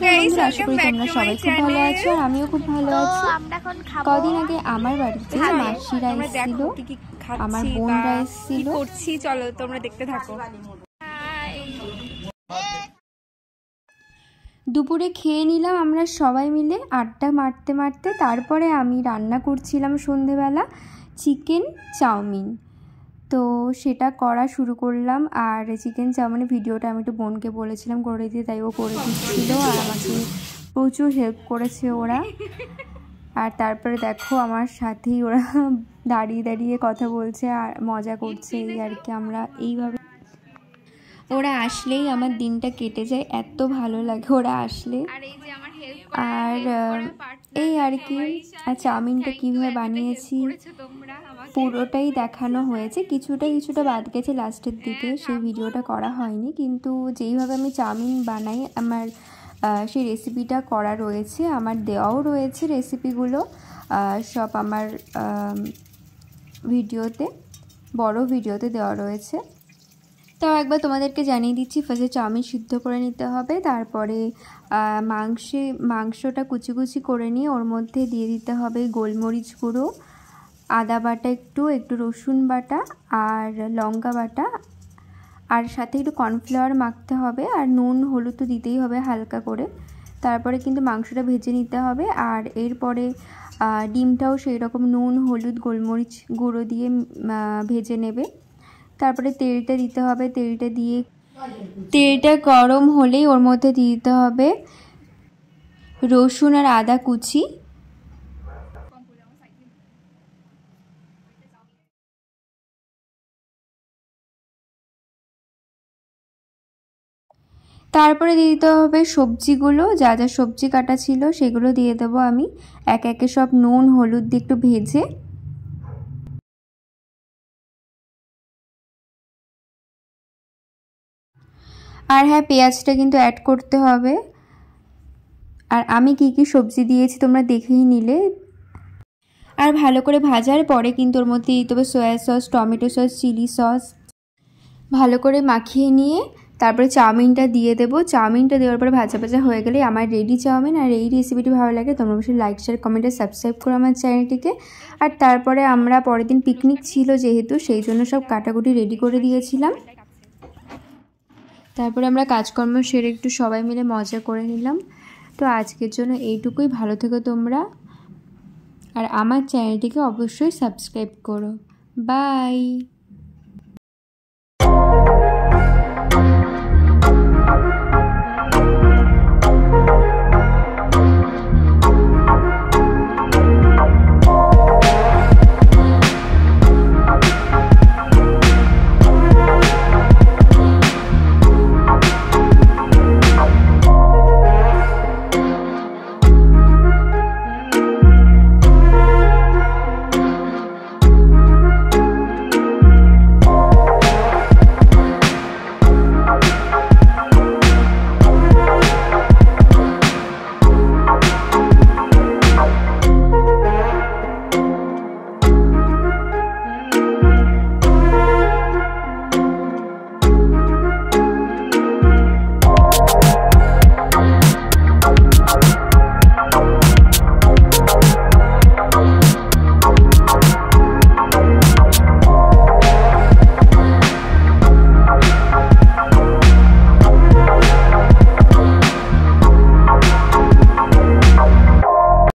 বন্ধুরা, আশা করি তোমরা সবাই খুব ভালো আছো আর আমিও খুব ভালো আছি। কদিন আগে আমার বাড়িতে মাসিরা এসেছিল, আমার বোনরা এসেছিল। চলো তোমরা দেখতে থাকো। দুপুরে খেয়ে নিলাম আমরা সবাই মিলে আড্ডা মারতে মারতে। তারপরে আমি রান্না করছিলাম সন্ধেবেলা চিকেন চাউমিন, তো সেটা করা শুরু করলাম। আর চিকেন চাউমিনের ভিডিওটা আমি একটু বোনকে বলেছিলাম করে দিতে, তাই ও করে দিচ্ছিল আর আমাকে প্রচুর হেল্প করেছে ওরা। আর তারপরে দেখো আমার সাথেই ওরা দাঁড়িয়ে দাঁড়িয়ে কথা বলছে আর মজা করছে, এই আর কি। আমরা এইভাবে ওরা আসলেই আমার দিনটা কেটে যায়, এত ভালো লাগে ওরা আসলে। আর এই আর কি। আর চাউমিনটা কীভাবে বানিয়েছি পুরোটাই দেখানো হয়েছে, কিছুটা বাদ গেছে লাস্টের দিকে, সেই ভিডিওটা করা হয়নি। কিন্তু যেইভাবে আমি চাউমিন বানাই আমার সেই রেসিপিটা করা রয়েছে, আমার দেওয়াও রয়েছে রেসিপিগুলো সব আমার ভিডিওতে, বড় ভিডিওতে দেওয়া রয়েছে। তাও একবার তোমাদেরকে জানিয়ে দিচ্ছি, ফার্স্টে চাউমিন সিদ্ধ করে নিতে হবে, তারপরে মাংসটা কুচি কুচি করে নিয়ে ওর মধ্যে দিয়ে দিতে হবে গোলমরিচ গুঁড়ো, আদা বাটা, একটু রসুন বাটা আর লঙ্কা বাটা, আর সাথে একটু কর্নফ্লাওয়ার মাখতে হবে, আর নুন হলুদ তো দিতেই হবে হালকা করে। তারপরে কিন্তু মাংসটা ভেজে নিতে হবে। আর এরপরে ডিমটাও সেই রকম নুন হলুদ গোলমরিচ গুঁড়ো দিয়ে ভেজে নেবে। তারপরে তেলটা দিতে হবে, তেলটা গরম হলেই ওর মধ্যে দিয়ে দিতে হবে রসুন আর আদা কুচি। তারপরে দিয়ে দিতে হবে সবজিগুলো, যা যা সবজি কাটা ছিল সেগুলো দিয়ে দেবো আমি একে একে সব, নুন হলুদ দিয়ে একটু ভেজে। আর হ্যাঁ, পেঁয়াজটা কিন্তু অ্যাড করতে হবে। আর আমি কি কি সবজি দিয়েছি তোমরা দেখেই নিলে। আর ভালো করে ভাজার পরে কিন্তু ওর মধ্যে দিতে হবে soya sauce, tomato sauce, chilli sauce. ভালো করে মাখিয়ে নিয়ে তারপরে চাউমিনটা দিয়ে দেবো। চাউমিনটা দেওয়ার পরে ভাজা ভাজা হয়ে গেলে আমার রেডি চাউমিন। আর এই রেসিপিটি ভালো লাগে তোমরা অবশ্যই লাইক শেয়ার কমেন্টে সাবস্ক্রাইব করো আমার চ্যানেলটিকে। আর তারপরে আমরা পরের দিন পিকনিক ছিল যেহেতু, সেই জন্য সব কাটাকুটি রেডি করে দিয়েছিলাম। তারপরে আমরা কাজকর্ম সেরে একটু সবাই মিলে মজা করে নিলাম। তো আজকের জন্য এইটুকুই, ভালো থেকো তোমরা, আর আমার চ্যানেলটিকে অবশ্যই সাবস্ক্রাইব করো। বাই।